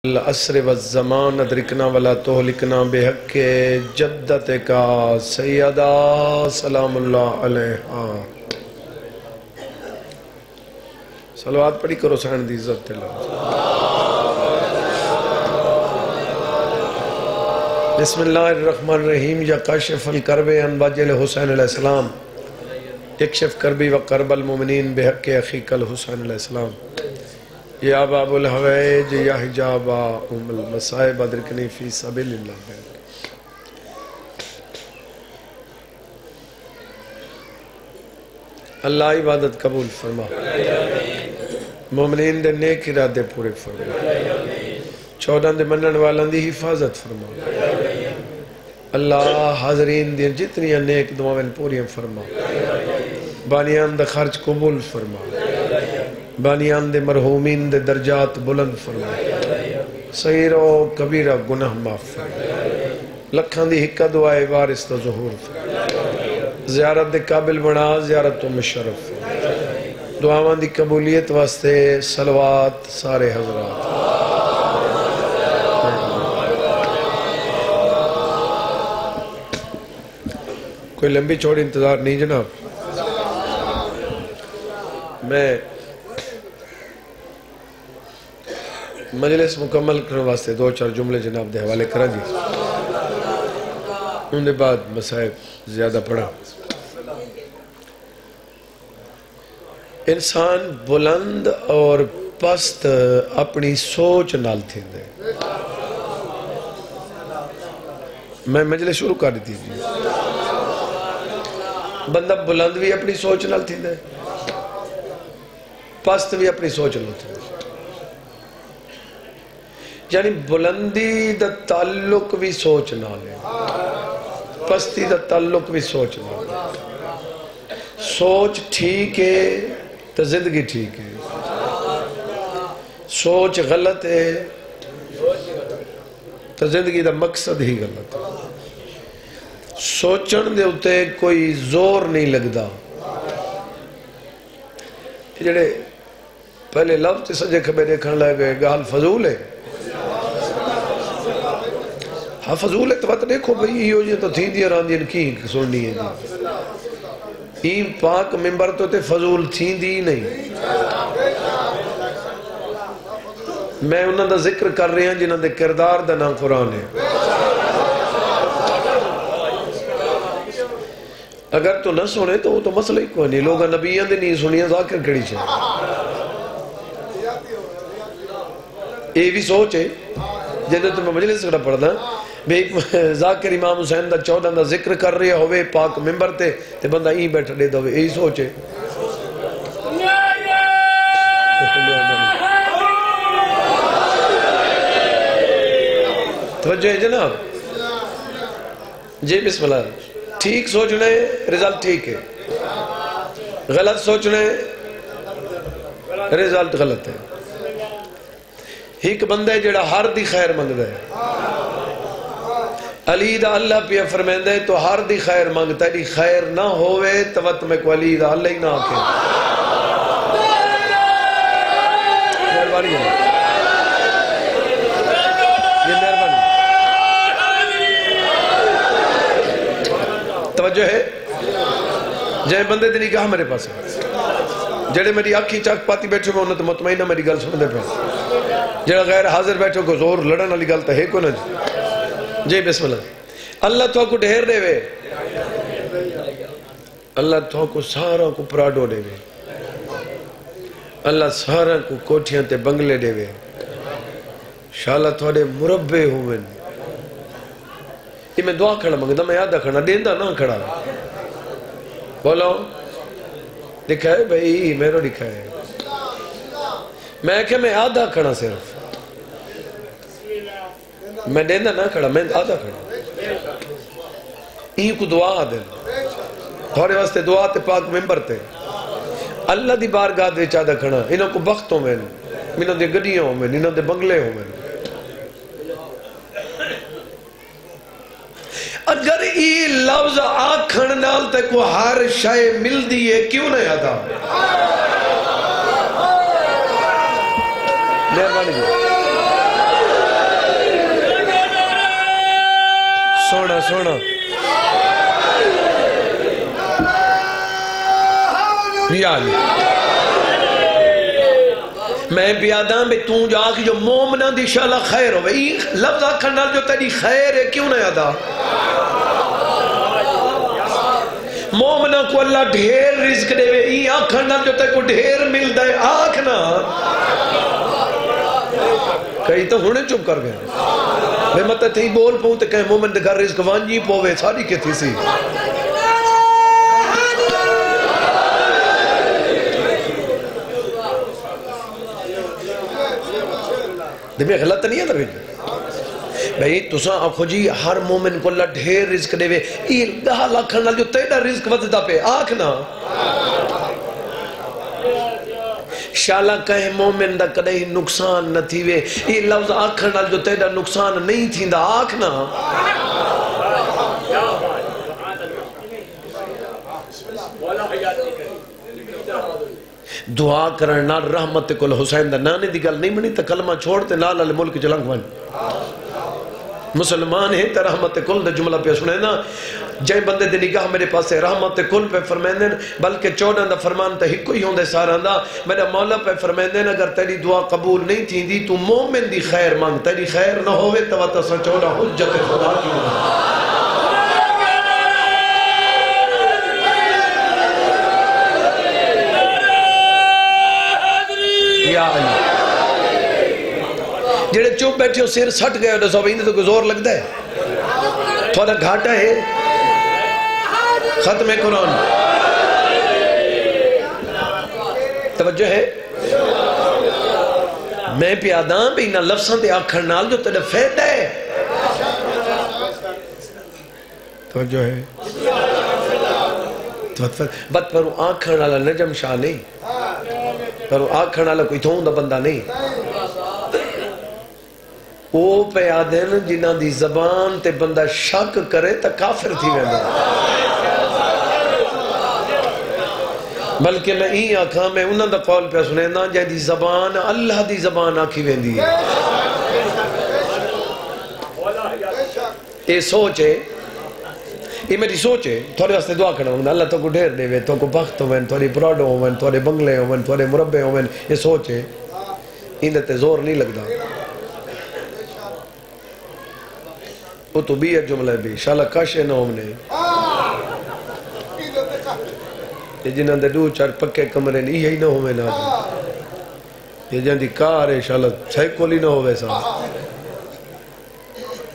العصر والزمان ادرکنا ولا تہلکنا بحق جدتک سیدہ سلام اللہ علیہ. صلوات پڑھی کرو سین دی عزت اللہ. بسم اللہ الرحمن الرحیم. یا کاشف الکرب عن وجہ حسین علیہ السلام اکشف کربی و کرب المؤمنین بحق اخیک الحسین علیہ السلام. یا باب الحویج یا حجاب ام المصائب ادرکنی فی سبیل اللہ. اللہ عبادت قبول فرما, مومنین دے نیک ارادے پورے فرما, 14 دے منن والان دی حفاظت فرما. اللہ حاضرین دی جتنی نیک دعائیں پوری فرما. بانیان دا خرچ قبول فرما. بانیان دے مرحومین دے درجات بلند فرما. صغیر و کبیرہ گناہ معاف فرما. لکھان دی حکہ دعائے وارث دا ظہور فرما. زیارت دے قابل بنا, زیارت و مشرف فرما. دعاوان دی قبولیت واسطے صلوات سارے حضرات. کوئی لمبی چوڑی انتظار نہیں جناب. میں مجلس مکمل کرنے واسطے 2-4 جملے جناب دے حوالے کرا جی. ان دے بعد مسائب زیادہ پڑھا. انسان بلند اور پست اپنی سوچ نال تھی دے. میں مجلس شروع کر دیتی جی. بندہ بلند بھی اپنی سوچ نال تھی دے, پست بھی اپنی سوچ نال تھی دے. یعنی بلندی دا تعلق بھی سوچ نہ لے, پستی دا تعلق بھی سوچ نہ لے. سوچ ٹھیک ہے تو زندگی ٹھیک ہے, سوچ غلط ہے تو زندگی دا مقصد ہی غلط ہے. سوچن دے ہوتے کوئی زور نہیں لگدا. جڑے پہلے لفظ سجے کھبے دیکھن لے گئے گال فضول ہے. ہاں فضول ہے تو بات دیکھو بھئی یہ ہو جائے تو تھی دیا راندین کی سننی ہے جی. این پاک ممبر تو تے فضول تھی دی نہیں. میں انہوں دا ذکر کر رہے ہیں جنہوں دے کردار دا نام قرآن ہے. اگر تو نہ سنے تو وہ تو مسئلہ ہی کوئی نہیں. لوگا نبیان دے نہیں سنیاں ذاکر کڑی چھے. یہ بھی سوچ ہے جنہوں تو میں مجلس سکڑا پڑھنا ذاکر امام حسین دا 14 دا ذکر کر رہے ہوئے پاک ممبر تے بندہ ہی بیٹھا دے دوئے. یہی سوچ ہے. توجہ ہے جناب جی. بسم اللہ. ٹھیک سوچنے رزلٹ ٹھیک ہے, غلط سوچنے رزلٹ غلط ہے. ایک بندہ ہے جڑا ہر دی خیر منگ دے. علی دا اللہ پہ فرمین دے تو ہر دی خیر منگتا ہے. خیر نہ ہوئے توت میں کو علی دا اللہ ہی نہ آکے. مہربانی ہے یہ مہربانی. توجہ ہے جائے بندے دی نگاہ میرے پاس ہے. جڑے میری آنکھی چاک پاتی بیٹھے میں انہوں تو مطمئنہ میری گل سن دے پہ. جڑا غیر حاضر بیٹھے کو زور لڑن والی گل تو ہے کو نا جی. جی بسم اللہ. اللہ تو کو ڈھیر دے وے, اللہ تو کو سارا کو پراڈو دے وے, اللہ سارا کو کوٹھیاں تے بنگلے دے وے. شاءاللہ تھوڑے مربع ہوئے. یہ میں دعا کھڑا مانگتا, میں یادہ کھڑا دیندہ نہ کھڑا. بولو دکھا ہے بھئی میرو دکھا ہے. میں کہ میں آدھا کھڑا صرف, میں دیندہ نہ کھڑا, میں آدھا کھڑا. یہ کو دعا دے تھوڑے واسطے دعا تے پاک ممبر تے اللہ دی بارگاہ دے چاہدہ کھڑا. انہوں کو بخت ہو میں, انہوں دے گڑیاں ہو میں, انہوں دے بنگلے ہو میں. اگر یہ لفظ آکھن نال تے کو ہر شے مل دیئے کیوں نہیں آتا؟ مہربانی سونا یا علی میں بیاداں بے توں جا کہ جو مومنہ دی شالہ خیر ہوئے یہ لفظ آکھنا جو تیری خیر ہے کیوں نہ یادا مومنہ کو اللہ ڈھیر رزق دے وے یہ آکھنا جو تیری کو ڈھیر مل دائے آکھنا کئی تو ہونے چپ کر گئے میں مطلب تھی بول پہوں تے کہیں مومن دے گھر رزق وانجی پوے ساری کے تھی سی میں غلط نہیں ہے ترویج بھئی تساں آنکھو جی ہر مومن کو اللہ ڈھیر رزق دے وے یہ دہا لاکھنا جو تیڑا رزق وزدہ پہ آکھنا شالا کہیں مومن دا کدئی نقصان نہ تھی وے یہ لفظ آکھنا جو تیڑا نقصان نہیں تھی دا آکھنا دعا کرنا رحمت کل حسین دا نانے دی گل نہیں منی تا کلمہ چھوڑتے لال علی ملک جلنگ ون مسلمان ہیں تا رحمت کل دا جملہ پہ سنے نا جائیں بندے دی نگاہ میرے پاس ہے رحمت کل پہ فرمیندن بلکہ 14 دا فرمان تا ہکو ہی ہوں دے سارا دا میرا مولا پہ فرمیندن اگر تیری دعا قبول نہیں تھی دی تو مومن دی خیر مانگ تیری خیر نہ ہوئے تو تا سا 14 حجت خدا کی مانگ جڑے چوپ بیٹھے ہو سیر سٹ گئے ہو صاحب اندھے تو کوئی زور لگ دائے تھوڑا گھاٹا ہے ختم قرآن توجہ ہے میں پیاداں بھی انہا لفظاں تے آکھر نال جو تیرے فیدہ ہے توجہ ہے بات پر آکھر نالا نجم شاہ نہیں پر آکھر نالا کوئی تھون دا بندہ نہیں وہ پہ آدھن جنہ دی زبان تے بندہ شک کرے تا کافر تھی ویندہ بلکہ میں ہی آکھا میں انہوں دا قول پہ سنے نا جائے دی زبان اللہ دی زبان آکھی ویندی ہے یہ سوچ ہے یہ میری سوچ ہے تھوڑے واسطے دعا کرنا ہوں اللہ تو کو ڈھیر دے وے تو کو بخت ہوئن تھوڑی پراڈو ہوئن تھوڑے بنگلے ہوئن تھوڑے مربع ہوئن یہ سوچ ہے اندھتے زور نہیں لگ دا وہ تو بھی ہے جملہ بھی شالا کاشے نہ ہونے یہ جنہاں دے دو چار پکے کمرے نہیں ہی نہ ہوئے نا یہ جنہاں دی کار ہے شالا سائیکولی نہ ہوئے سا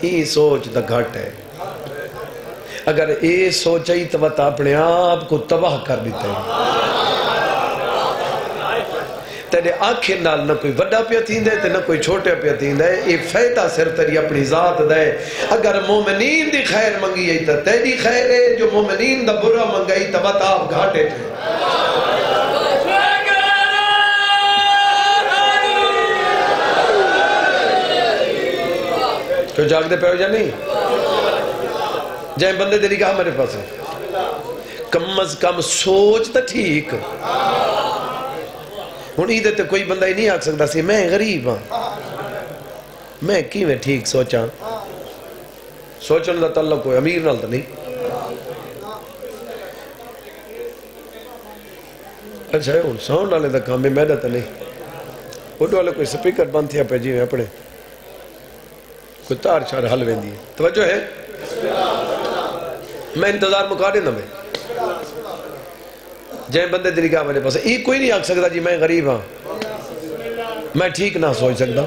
یہ سوچ دا گھٹ ہے اگر یہ سوچائی تو تا اپنے آپ کو تباہ کر دیتا ہے تیرے آنکھیں نال نہ کوئی وڈا پیا تھین دے تے نہ کوئی چھوٹے پیا تھین دے یہ فیدہ سر تیری اپنی ذات دے اگر مومنین دی خیر منگی ہے تو تیری خیر ہے جو مومنین دا برا منگائی تو بتا آپ گھاٹے تھے تو جاگ دے پہ ہو جا نہیں جائیں بندے دے نگاہ میرے پاس ہے کم از کم سوچ تا ٹھیک ہون ہی دیتے کوئی بندہ ہی نہیں آکھ سکتا سی میں غریب ہاں میں کی میں ٹھیک سوچاں سوچن دا تعلق کوئی امیر نال تا نہیں اچھا ہے ہون ساؤنڈ آلے دا کام میں میڈا تا نہیں اٹھو والے کوئی سپیکر بند تھیا پہ جی میں اپنے کوئی تار چار حل ویندی ہے توجہ ہے میں انتظار مکا دینا میں جائیں بندے دلی کہا میرے پاس ایک کوئی نہیں آکھ سکتا جی میں غریب ہاں میں ٹھیک نہ سوچ سکتا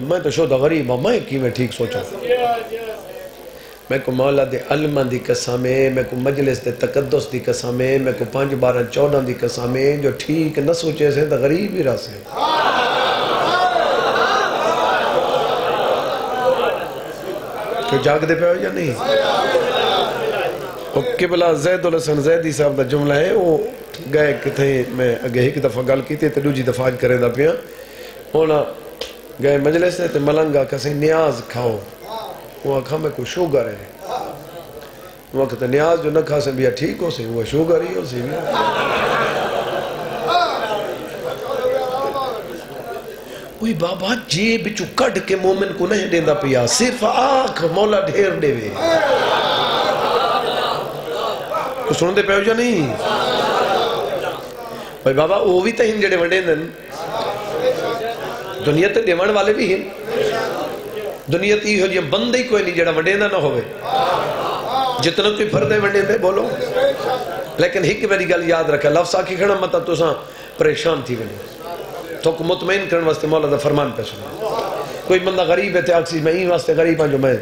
میں تو شودہ غریب ہاں میں کی میں ٹھیک سوچا میں کو مولا دے علمہ دی قسمے میں کو مجلس دے تقدس دی قسمے میں کو 5 12 14 دی قسمے جو ٹھیک نہ سوچے سے تو غریب ہی رہ سے تو جاگ دے پہ ہو یا نہیں قبلہ زید الحسن زیدی صاحب دا جملہ ہے وہ گئے کتھے میں اگے ایک دفعہ گل کی تھی دوجی دفعہ آج کرے دا پیا ہونا گئے مجلس نے تو ملنگا کسی نیاز کھاؤ وہ آکھا میں کوئی شوگر ہے وہ کہتا نیاز جو نہ کھا سے بیا ٹھیک ہو سی وہ شوگر ہی ہو سی اوہ بابا جی بچو کڑ کے مومن کو نہیں دیندہ پیا صرف آنکھ مولا ڈھیر دے وے تو سنو دے پہ ہو جا نہیں بھائی بابا وہ بھی تہین جڑے وڈے دن دنیا تے دیوان والے بھی ہیں دنیا تی ہو جی بندے ہی کوئی نہیں جڑا وڈے نہ ہوئے جتنا کوئی پھردے وڈے دے بولو لیکن ہی کہ میری گل یاد رکھا لفظ آکی کھڑا متا تو ساں پریشان تھی وڈے تو کو مطمئن کرنے واسطے مولا دا فرمان پہ سنا کوئی بندہ غریب ہے تے آکسی میں ہی واسطے غریب ہاں جو میں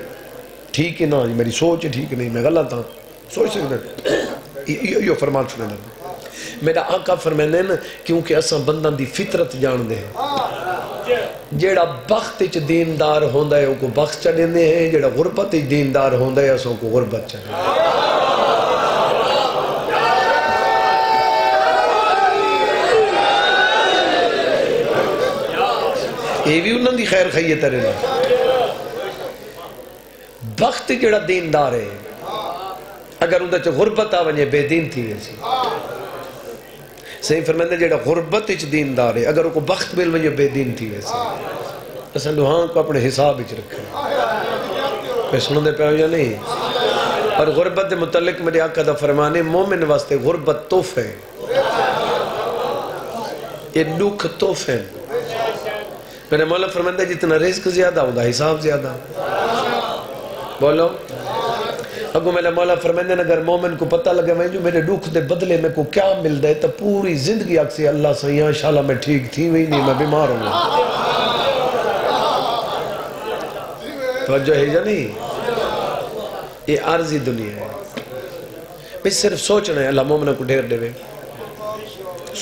ٹھیک ہی نہ میری سوچ ٹھیک نہیں میں غلط ہاں سوچ سکتے یہ فرمان سنے لگا میرا آقا فرمانے نا کیونکہ اساں بندان دی فطرت جان دے ہیں جیڑا بخت اچ دیندار ہوندہ ہے وہ کو بخت چڑھیں دے ہیں جیڑا غربت اچ دیندار ہوندہ ہے اساں کو غربت چڑھیں دے یہ بھی انہوں دی خیر خیت رہنا بخت جیڑا دیندار ہے اگر اندھا چا غربت آوانیے بے دین تھی ایسی صحیح فرمائندے جیڑا غربت اچ دیندار ہے اگر وہ کو بخت مل ونیے بے دین تھی ایسی اساں دوہاں کو اپنے حساب اچ رکھا میں سنو دے پہ یا نہیں اور غربت دے متعلق میرے آقا دا فرمانے مومن واسطے غربت توف ہے یہ دکھ توف ہے میرے مولا فرماندہ جتنا رزق زیادہ ہوگا حساب زیادہ بولو اگو میرے مولا فرماندہ اگر مومن کو پتہ لگے میں جو میرے دکھ دے بدلے میں کو کیا مل دے تو پوری زندگی اکسی اللہ سیاں انشاءاللہ میں ٹھیک تھی ہوئی نہیں میں بیمار ہوں توجہ ہے یا نہیں یہ عارضی دنیا ہے میں صرف سوچنا ہے اللہ مومنہ کو ڈھیر دے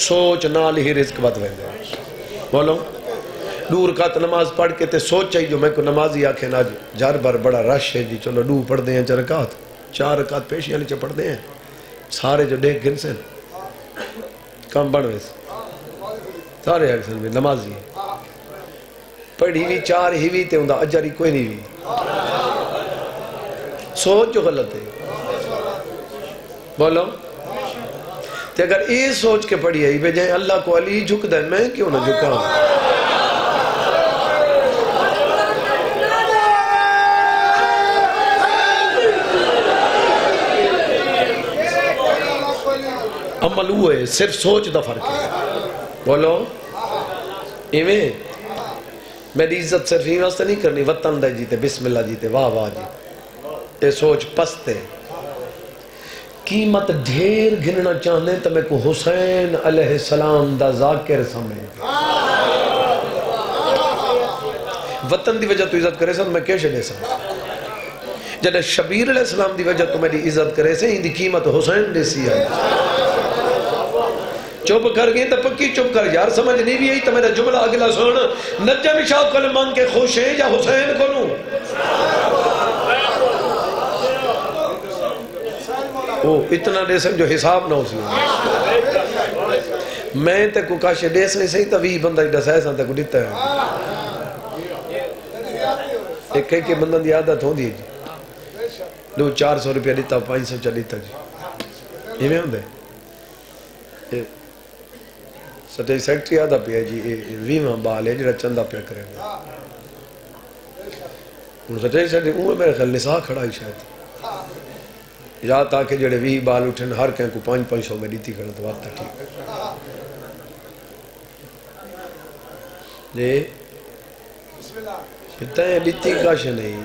سوچ نال ہی رزق بات ویندے بولو دور رکعت نماز پڑھ کے تے سوچ چاہی جو میں کو نمازی آکھیں آج جار بار بڑا رش ہے جی چلو دو پڑھ دے ہیں 4 رکعت 4 رکعت پیشی علی چا پڑھ دے ہیں سارے جو دیکھ گن سے کم بڑھ ویسے سارے اکثر میں نمازی پڑھی بھی 4 ہی بھی تے اندھا اجاری کوئی نہیں بھی سوچ جو غلط ہے بولو تے اگر یہ سوچ کے پڑھی ہے بے جائیں اللہ کو علی جھک دے میں کیوں نہ جھکا ہوں عمل ہوئے صرف سوچ دا فرق ہے بولو ایویں میری عزت صرف ہی واسطہ نہیں کرنی وطن دے جیتے بسم اللہ جیتے واہ واہ جیتے یہ سوچ پستے قیمت ڈھیر گھننا چاہنے تو میں کو حسین علیہ السلام دا ذاکر سمجھے وطن دی وجہ تو عزت کرے سن میں کیسے دے سن جب شبیر علیہ السلام دی وجہ تو میری عزت کرے سے ہی دی قیمت حسین دے سی ہے چپ کر گئی تو پکی چپ کر یار سمجھ نہیں بھی آئی تو میرا جملہ اگلا سن نجم شاہ کو مانگ کے خوش ہیں یا حسین کو نوں اتنا دے سن جو حساب نہ ہو سی میں تے کو کاشے دے سن صحیح تو 20 بندہ ایڈا سائے سن تے کو دیتا ہے ایک کئی کے بندہ دی عادت ہوں دی جی 200-400 روپیہ دیتا 500 چا دیتا جی یہ میں ہوں دے سٹے سیکٹری آدھا پیا جی 20 بال ہے جڑا چندہ پیا کرے گا ان سٹے سیکٹری اوہ میرے خیال نساء کھڑا ہی شاید یا تاکہ جڑے 20 بال اٹھن ہر کہیں کو 500 میں دیتی کھڑا تو بات ٹھیک جی پتہ ہے دیتی کاشے نہیں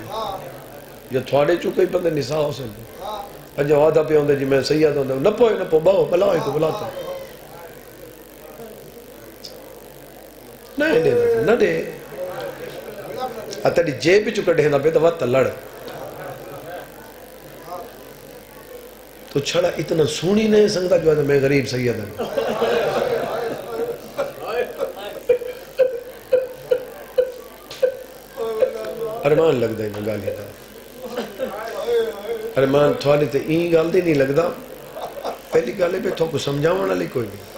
جو تھوڑے چکے بندے نساء ہو سکتے اجا وعدہ پہ ہوندے جی میں سیاد ہوندے نہ پو باؤ بلاؤ کو بلاتا نہیں دے نہ دے اتری جیب چکا ڈھینا پہ تو وقت لڑ تو چھڑا اتنا سونی نہیں سنگتا جو ہے میں غریب سید ہوں ارمان لگ دا ہی گالی دا ارمان تھوڑی تے این گال دی نہیں لگ دا پہلی گالے پہ تو کو سمجھاؤنا لی کوئی نہیں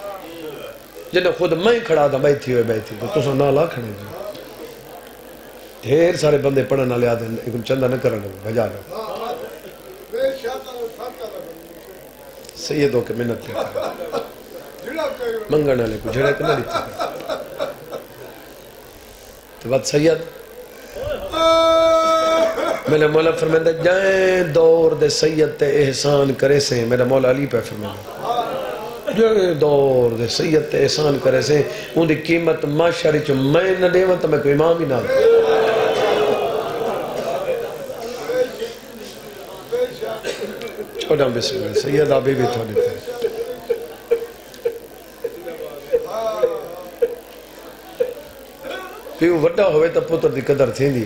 جنہیں خود میں کھڑا دا بیٹھی ہوئے بیٹھی تو سو نالا کھڑے جی ڈھیر سارے بندے پڑھنا لے آدھے ایک چندہ نہ کرنے بھجا لے سیدوں کے منت پہ منگنا لے کو جھڑے کنا دیتا تو بات سید میرے مولا فرمائندہ جائیں دور دے سید تے احسان کرے سے میرا مولا علی پہ فرمائندہ جائیں دور دے سید تے احسان کرے سے ان دی قیمت معاشری چو میں نہ دے تو میں کوئی امام ہی نہ دے چھوڑا بسم اللہ سید آبی بھی تھوڑی تھے پیو وڈا ہوئے تا پتر دی قدر تھی دی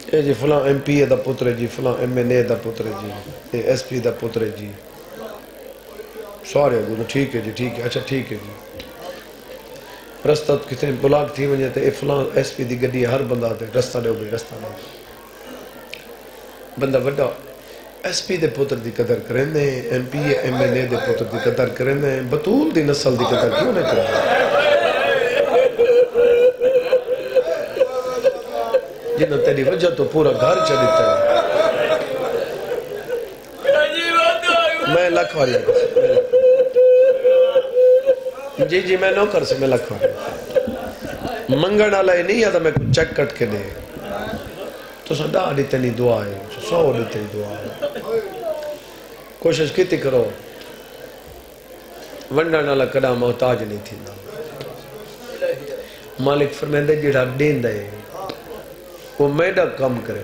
اے جی فلاں ایم پی اے دا پتر جی فلاں ایم این اے دا پتر جی اے ایس پی دا پتر جی سارے گو ٹھیک ہے جی ٹھیک ہے اچھا ٹھیک ہے جی رستہ کتنے بلاک تھی ونجے تے اے فلاں ایس پی دی گڈی ہر بندہ تے رستہ دے ہوگی رستہ دے بندہ وڈا ایس پی دے پتر دی قدر کریں دے ایم پی ایم این اے دے پتر دی قدر کریں دے بطول دی نسل دی قدر کیوں نہ کریں جنہوں تیری وجہ تو پورا گھر چلیتا ہے میں لکھ واری جی جی میں نو کر سے میں لکھ واری منگن آلائے نہیں آتا میں کچھ چیک کٹ کے دے تو سنڈا دیتے نہیں دعا ہے سو دیتے نہیں دعا ہے کوشش کیتی کرو ونڈن آلہ کڑا محتاج نہیں تھی مالک فرمیندے جڑا دین دے وہ میڈا کم کریں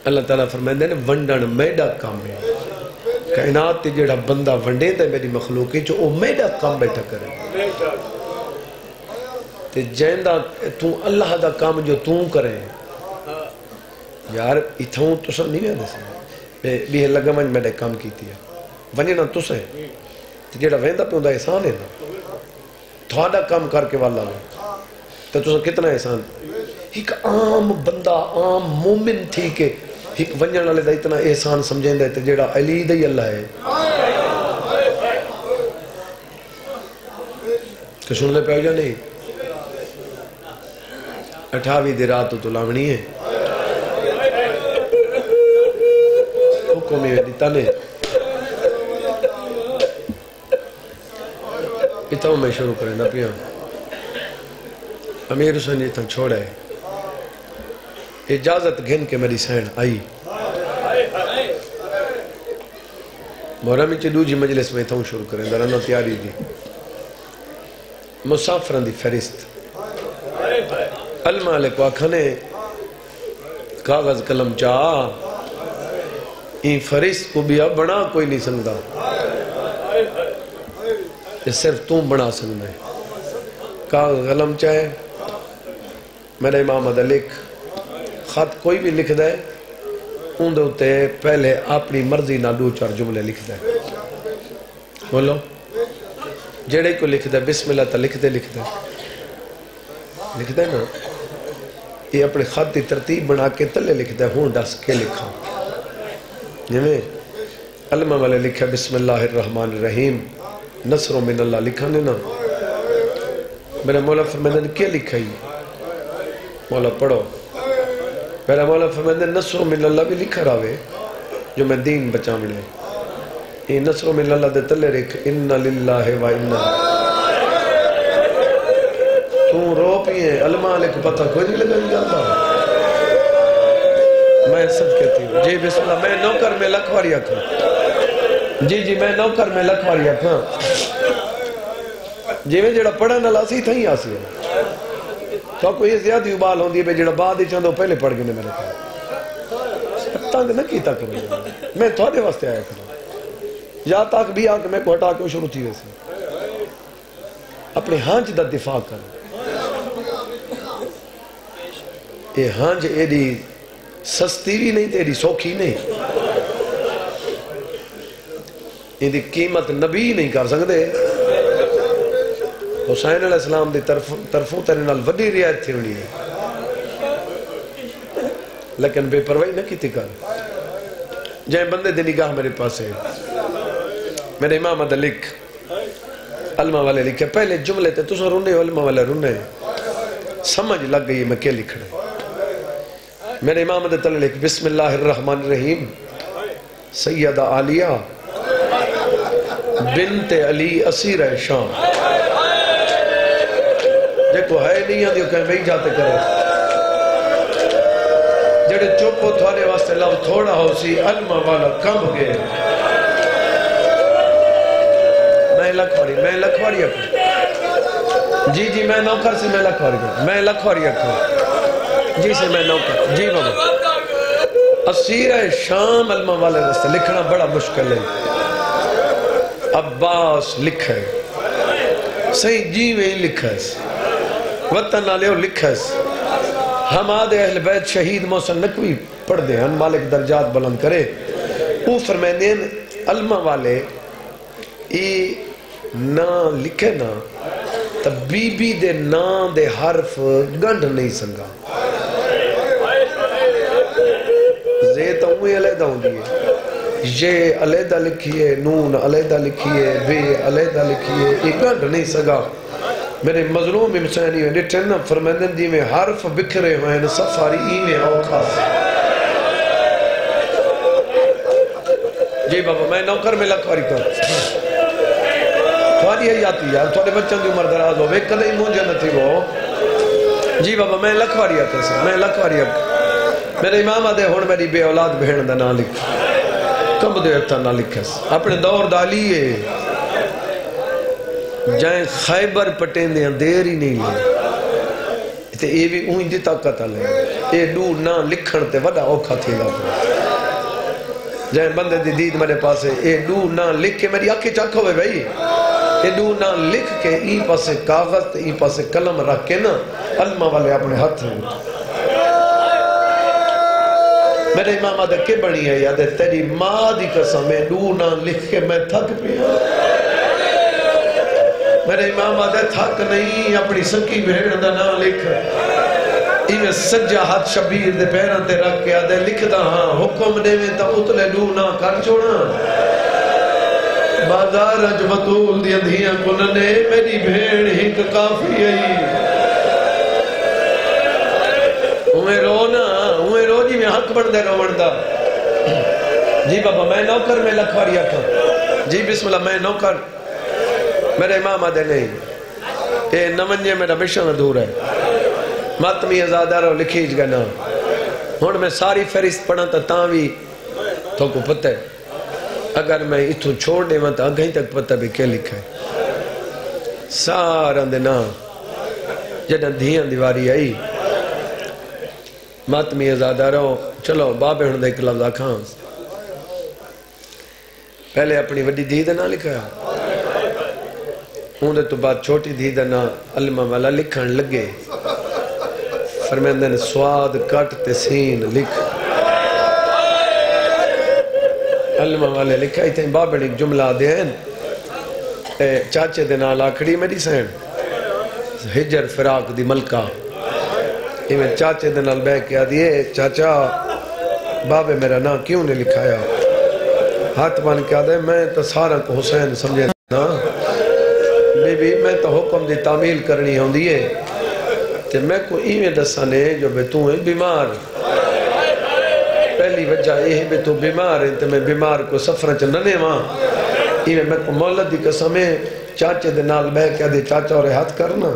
اللہ تعالیٰ فرمائندے نے ونڈن میڈا کم ہے کائنات تے جڑا بندہ ونڈے تے میری مخلوقی جو وہ میڈا کم بیٹھا کرے تے جیندہ تو اللہ دا کام جو تو کریں یار اتھاؤں تو سب نہیں ویندے سے بھی لگا منج میڈا کام کیتی ہے ونجنا تو سے جڑا ویندہ پہ اندہ احسان ہے نا تھوڑا کام کر کے والا ہو تو کتنا احسان ایک عام بندہ عام مومن تھی کہ ایک ونجن والے دا اتنا احسان سمجھیں دے جیڑا علی دی اللہ ہے تو سن لے پہ جا نہیں 28 دی رات تو لانگنی ہے حکمی ہے دیتا نے اتاؤں میں شروع کریں دا پیاں امیر حسین یہ تن چھوڑا ہے اجازت گھن کے میری سین آئی محرمی چلو جی مجلس میں تھا شروع کریں درانہ تیاری دی مسافران دی فہرست المالک واکھنے کاغذ قلم چاہ این فہرست کو بھی اب بنا کوئی نہیں سنگا یہ صرف تم بنا سنگا ہے کاغذ قلم چاہے میرے امام ادھا لکھ خط کوئی بھی لکھ دے ان دوتے پہلے اپنی مرضی نہ دو چار جملے لکھ دے بولو جڑے کو لکھ دے بسم اللہ تا لکھ دے نا یہ اپنے خط دی ترتیب بنا کے تلے لکھ دے ہوں ڈس کے لکھا جنہیں علمہ والے لکھا بسم اللہ الرحمن الرحیم نصر من اللہ لکھا نے نا میرے مولا فرمائندہ نے کیا لکھا ہی مولا پڑھو میرا مولا فرمائندہ نصر من اللہ بھی لکھا راوے جو میں دین بچا ملے یہ نصر من اللہ دے تلے رکھ انَّ لِلَّهِ وَإِنَّا تو رو پیئے علماء علیہ کو پتہ کوئی نہیں لگا جاتا میں سب کہتی ہوں جی بسم اللہ میں نوکر میں لکھواری اکھاں جی میں نوکر میں لکھواری اکھاں جی میں جڑا پڑھا نہ لاسی تھا ہی آسی ہے تو کوئی زیادہ ابال ہوندی ہے جڑا بعد ہی چاندو پہلے پڑھ گئے میرے کھا تنگ نہ کیتا کرنے میں تھوڑے واسطے آیا کرنا یا تاک بھی آکے میں کو ہٹا کیوں شروع تھی ویسے اپنے ہانج دا دفاع کر یہ ہانج ایڈی سستی بھی نہیں ایڈی سوکھی نہیں یہ دی قیمت نبی نہیں کر سکتے حسین علیہ السلام دی طرفوں تیرے نال وڈی رعایت تھی ہونی ہے لیکن بے پرواہی نہ کیتی کر جائیں بندے دی نگاہ میرے پاس ہے میرے امام ادھا لکھ علمہ والے لکھے پہلے جملے تے تو سو رونے علمہ والے رونے سمجھ لگ گئی میں کیا لکھ رہے میرے امام ادھا تلے لکھ بسم اللہ الرحمن الرحیم سیدہ عالیہ بنت علی اسیر شام کو ہے نہیں آدھی کہیں بھئی جاتے کرے جڑے چوپو تھوڑے واسطے لفظ تھوڑا ہو سی علمہ والا کم گئے میں لکھواری اکھوں جی میں نوکر سے میں لکھواری اکھوں جی سے میں نوکر جی بابا اسیرہ شام علمہ والے واسطے لکھنا بڑا مشکل ہے عباس لکھا ہے صحیح جی میں ہی لکھا ہے وطن آلے ہو لکھا ہے ہم آدھے اہل بیت شہید محسن نقوی پڑھ دیں ہم مالک درجات بلند کرے وہ فرمیندے علمہ والے ای نا لکھے نا تا بی بی دے نا دے حرف گنڈ نہیں سنگا زیتا ہوئے علیدہ ہوں دیئے یہ علیدہ لکھیے نون علیدہ لکھیے بے علیدہ لکھیے ایک گنڈ نہیں سنگا میرے مظلوم امسانی ہوئے ڈٹھنا فرمیندن دی میں حرف بکھرے ہوئے ہیں سفاری ایمیں اوکھا جی بابا میں نوکر میں لکھواری کر تھوڑی ہے آتی ہے تھوڑے بچوں دی عمر دراز ہو ایک کدھے مجھے نہ تھی وہ جی بابا میں لکھواری آتا سے میں لکھواری آتا میرے امام آدھے ہون میری بے اولاد بہن دا نہ لکھ کم دے اتا نہ لکھا اپنے دور ڈالیے جائیں خیبر پٹین دیاں دیر ہی نہیں لیں تے اے بھی اوہی دی طاقت آلے اے دو نہ لکھن تے وڈا اوکھا تھی لگا جائیں بندے دی دید میرے پاسے اے دو نہ لکھ کے میری آنکھیں چاکھو ہوئے بھائی اے دو نہ لکھ کے ای پاسے کاغذ تے ای پاسے قلم رکھ کے نا علمہ والے اپنے ہاتھ ہیں میرے امام آدھے کے بڑی ہے یادے تیری ماں دی قسم میں دو نہ لکھ کے میں تھک پیا میرے امام آدھے تھک نہیں اپنی سکی بہن دا نہ لکھ ایویں سجا ہاتھ شبیر دے پیران تے رکھ کے آدھے لکھ دا ہاں حکم دے میں تا اتلے دو نہ کر چھوڑا بازار اج بطول دی اندھیاں کننے میری بہن ہنک کافی آئی اوہیں رو جی میں حق بڑھ دے رو بڑھدا جی بابا میں نوکر میں لکھواری آکھا جی بسم اللہ میں نوکر میرے امام آدھے نہیں اے نمنجے میرا مشن ادھور ہے ماتمی ازادہ رو لکھیج گا نا ہون میں ساری فہرست پڑھا تا تاوی تو کو پتہ ہے اگر میں اتھو چھوڑ دے وہاں تا آگہیں تک پتہ بھی کیا لکھا ہے سارا دے نا جدہ دھیاں دیواری آئی ماتمی ازادہ رو چلو بابے ہن دے ایک لفظ آکھاں پہلے اپنی وڈی دھی دے نا لکھا ہے ہوں دے تو بات چھوٹی دھی دے نا علمہ والا لکھن لگے فرمیندے نے سواد کٹ تے سین لکھ علمہ والے لکھا ہی تھیں بابے نے ایک جملہ دے ہیں چاچے دے نال آکھڑی میری سین ہجر فراق دی ملکہ میں چاچے دے نال بے کیا دیئے چاچا بابے میرا نا کیوں نے لکھایا ہاتھ مان کیا دے میں تو سارا کو حسین سمجھے نا بی بی میں تو حکم دی تعمیل کرنی ہوں دیئے تے میں کو ایویں دسانے جو بے تو ہیں بیمار پہلی وجہ یہ ہے بے تو بیمار ہے تے میں بیمار کو سفرہ چننے ماں ایویں میں کو مولد دی قسمیں چاچے دے نال بے کیا دے چاچا اور ہاتھ کرنا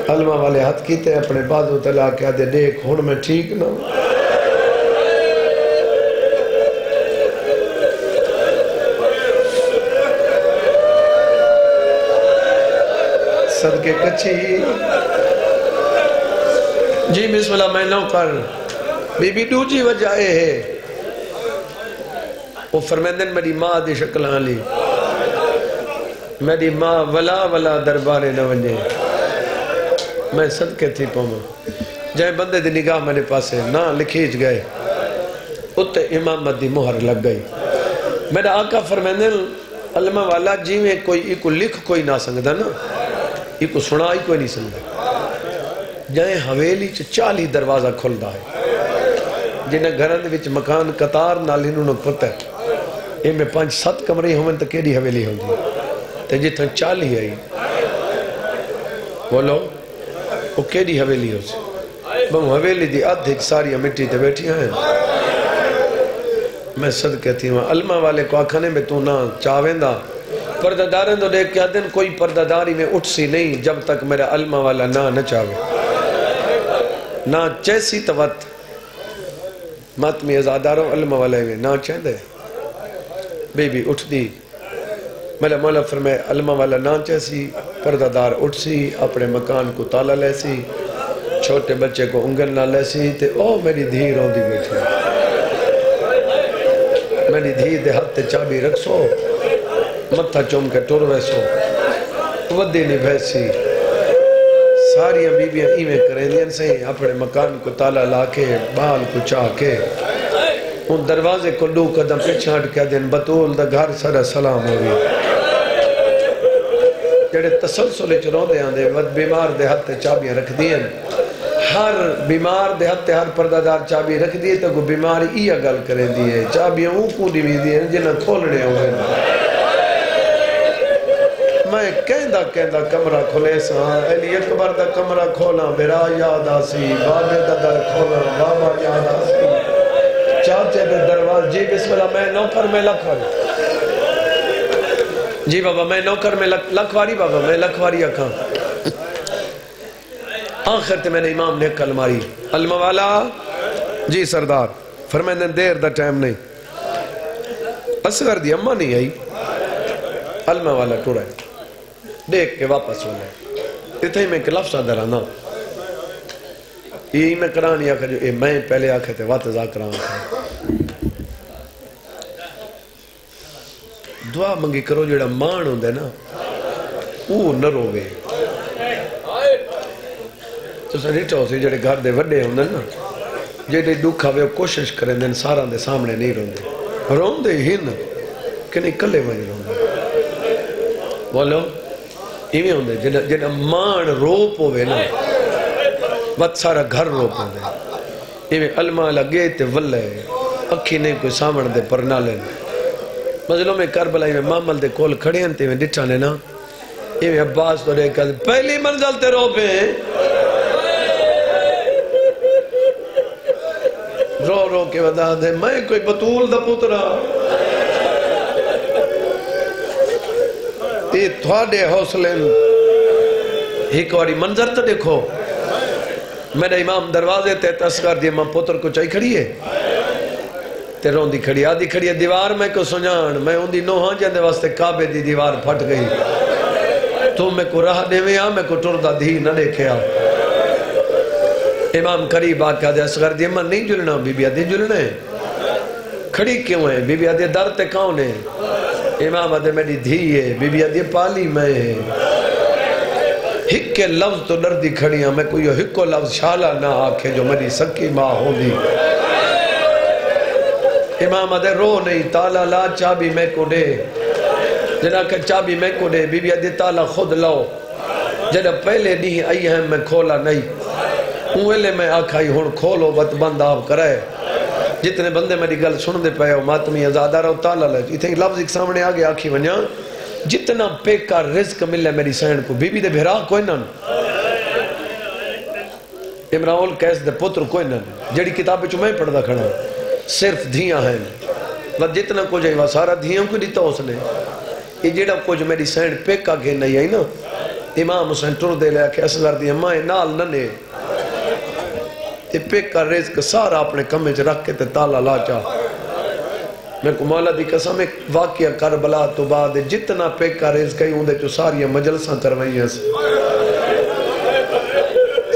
علمہ والے ہاتھ کیتے اپنے بازو تلا کیا دے دیکھ ہون میں ٹھیک نہ صدقے کچھی جی بسم اللہ میں نوکر بی بی دوجی وجہ ہے وہ فرمیندن میری ماں دی شکل آلی میری ماں ولا دربارے نہ ونجے میں صدقے تھی پاؤں جائے بندے دی نگاہ میرے پاسے نہ لکھیج گئے اتے امامت دی مہر لگ گئی میرا آقا فرمیندن علمہ والا جی میں کوئی ایکو لکھ کوئی نہ سنگدا نا ایکو سنائی کوئی نہیں سنگدا جائیں حویلی 40 دروازہ کھل دا ہے جنہیں گھران وچ مکان قطار نال انہوں نے پتہ ہے یہ میں 5-7 کمرے ہوئے تو کیڑی حویلی ہوں دی تے جتھاں 40 آئی بولو وہ کیڑی حویلی ہو سی بہم حویلی دی ادھ ایک ساری مٹی تے بیٹھی ہیں میں صدقے تھی وہاں علمہ والے کو آکھانے میں تو نہ چاویں دا پردہ داریں تو دیکھ کیا دن کوئی پردہ داری میں اٹھ سی نہیں جب تک میرا علمہ والا نہ چاہے نہ چیسی توت ماتمی ازاداروں علمہ والے میں نہ چاہ دے بی بی اٹھ دی میرا مولا فرمائے علمہ والا نہ چیسی پردہ دار اٹھ سی اپنے مکان کو تالا لے سی چھوٹے بچے کو انگل نہ لے سی تے او میری دھی رو دی بیٹھی میری دھی دے ہاتھ تے چابی رکھ سو متھا چوم کے ٹور ویسو ودی نہیں بھیسی ساری بیبیاں ایمیں کریں دین سے اپنے مکان کو تالا لا کے بال کو چاہ کے ان دروازے کو دو قدم پیچھے ہٹ کے دن بطول دا گھر سارا سلام ہوئی جڑے تسلسل چروں دے آن دے ود بیمار دے ہاتھ تے چابیاں رکھ دین ہر بیمار دے ہاتھ تے ہر پردہ دار چابی رکھ دیئے تو کوئی بیماری ای گل کریں دیئے چابیاں اوپو دی بھی دیئے جنہاں کھولنے ہوئے میں کہندہ کمرہ کھولے سا علی اکبر دا کمرہ کھولا میرا یاد آسی بابے دا در کھولا بابا یاد آسی چاچے دے درواز جی بسم اللہ میں نوکر میں لکھواری جی بابا میں نوکر میں لکھواری بابا میں لکھواری اکھاں آخر تے میں نے امام نے کل ماری علمہ والا جی سردار فرمائے دیر دا ٹائم نہیں اصغر دی اممہ نہیں آئی علمہ والا ٹوڑا ہے دیکھ کے واپس ہونے اتنے میں ایک لفظ آدھر آنا یہی میں کرانی آکھا جو میں پہلے آکھے تھے وات ذاکران آکھا دعا منگی کرو جڑا مان ہوں دے نا وہ نہ روے تو سنیٹا ہو سی جڑے گھر دے وڈے ہوں دے نا جڑے دکھا وے کوشش کریں دے سارا دے سامنے نہیں رون دے ہی نا کہ نہیں کلے مجھے رون دے بولو ایویں ہوں دے جڑا مان روپ ہوئے نا وقت سارا گھر روپ ہوں دے ایویں علمہ لگے تے ولے اکھی نہیں کوئی سامن دے پر نہ لینے مظلوم میں کربلائی میں مامل دے کول کھڑے ہیں تے میں ڈٹھانے نا ایویں عباس تو رہے کہ پہلی منزل تے روپے رو رو کے ودا دے میں کوئی بطول دا پترا یہ تھوڑے حوصلے ایک واری منظر تو دیکھو میرے امام دروازے تے تسکر دی ماں پتر کو چاہی کھڑی ہے تے رون دی کھڑی آدھی کھڑی ہے دیوار میں کو سنجان میں ان دی نوہاں جاندے واسطے کعبے دی دیوار پھٹ گئی تو میں کو راہ دے میں میں کو ٹردہ دھی نہ دیکھے امام قریب آکھا دے اصغر دی اماں نہیں جلنا بی بی آدھی جلنے کھڑی کیوں ہے بی بی آدھی در تے کون ہے امام آدھے میری دھی ہے بی بی آدھی پالی میں ہے ہکے لفظ تو ڈر دی کھڑیاں میں کوئی ہکو لفظ شالا نہ آکھے جو میری سکی ماں ہو دی امام آدھے رو نہیں تالا لا چابی میں کو دے جنہا کہ چابی میں کو دے بی بی آدھی تالا خود لاؤ جنہا پہلے نہیں آئی ہیں میں کھولا نہیں اوہلے میں آکھائی ہون کھولو بت بند آپ کرائے جتنے بندے میری گل سن دے پہے ہو ماتمی ازادہ رہو تالا لے اتنے لفظ ایک سامنے آگے آکھی ونیا جتنا پیکا رزق ملے میری سین کو بی بی دے بھیرا کوئی نن امراؤل کیس دے پتر کوئی نن جڑی کتاب چو میں پڑھ دا کھڑا صرف دھیاں ہیں وہ جتنا کچھ ہے وہ سارا دھیاں کو دیتا اس نے یہ جڑا کچھ میری سین پیکا گھے نہیں آئی نا امام حسین ٹر دے لیا کہ اصغر دی امائے نال ننے یہ پیکا رزق سارا اپنے کمج رکھ کے تے تالا لا چاہ میں کو مولا دی قسم ایک واقعہ کربلا تو بعد جتنا پیکا رزق کئی ہوں دے جو ساری مجلساں کروئی ہیں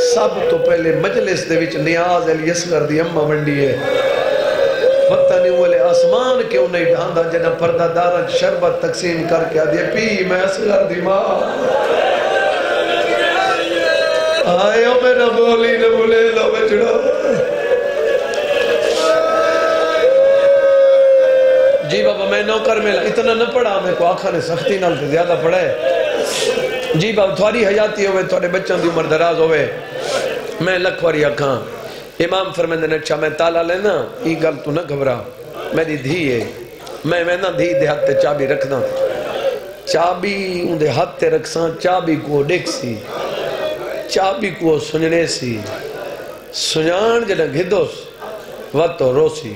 سب تو پہلے مجلس دے وچ نیاز علی اصغر دی امہ منڈی ہے وقتہ نہیں ہوئے آسمان کیوں نہیں ڈھاندہ جنہ پردہ دارت شربت تقسیم کر کے آدھے پی میں اصغر دی ماں آئے ہو میں نہ بولی نہ بولے لو بچڑا جی بابا میں نوکر میں اتنا نہ پڑھا میں کو آنکھا نے سختی نال سے زیادہ پڑھا ہے جی بابا تھوڑی حیاتی ہوئے تھوڑے بچوں دی عمر دراز ہوئے میں لکھواری آنکھاں امام فرمیندے نے اچھا میں تالا لینا ای گل تو نہ گھبرا میری دھی ہے میں نہ دھی دے ہاتھ تے چابی رکھنا چابی ان دے ہاتھ تے رکھساں چابی کو ڈیک سی چابی کو سننے سی سنان جنہ گھدوس وقت و روسی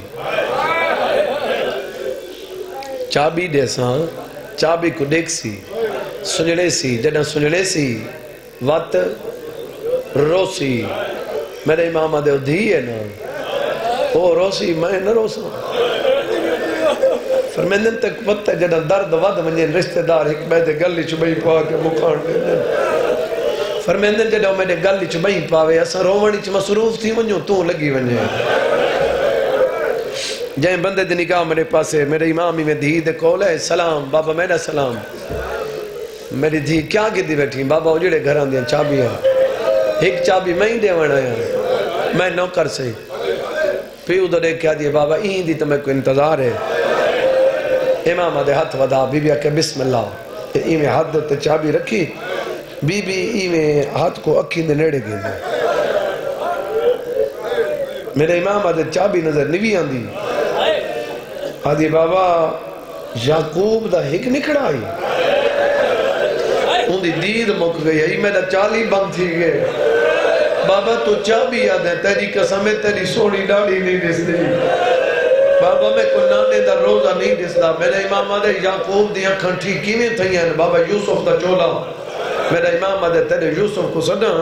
چابی دے ساں چابی کو دیکھ سی سنجڑے سی جڑا سنجڑے سی وقت رو سی میرے امام دے دھی ہے نا وہ رو سی میں نہ رو سا فرمیندن تک وقت ہے جڑا درد ود منجن رشتہ دار ایک بیدے گلی چبئی پا کے مکان دیندن فرمیندن جڑا میرے گلی چبئی پاوے اسا روانی چ مصروف تھی ونجو تو لگی ونجے جائیں بندے دی نگاہ میرے پاسے میرے امامی میں دھی دے کول ہے سلام بابا میرا سلام میری دھی کیا کی دی بیٹھی بابا اجڑے گھران دیا چابی ہے ایک چابی میں ہی دے وڑا ہے میں نوکر سے پیو دو دیکھ کیا دیئے بابا این دی تو میں کو انتظار ہے امام دے ہاتھ ودا بی بی آکے بسم اللہ این میں ہاتھ دے چابی رکھی بی بی این میں ہاتھ کو اکھی دے نیڑے گئے میرے امام دے چابی نظر نوی آن دی آدھی بابا یعقوب دا ہک نکڑا آئی ان دی دید مک گئی ہے میرا چالی بند تھی گئے بابا تو چابی یاد ہے تیری قسم ہے تیری سوڑی ڈاڑی نہیں دس دی بابا میں کو نانے دا روزہ نہیں دس دا میرے امام آدھے یعقوب دی اکھن ٹھیک کی نہیں تھئی ہیں بابا یوسف دا چولا میرا امام آدھے تیرے یوسف کو سنا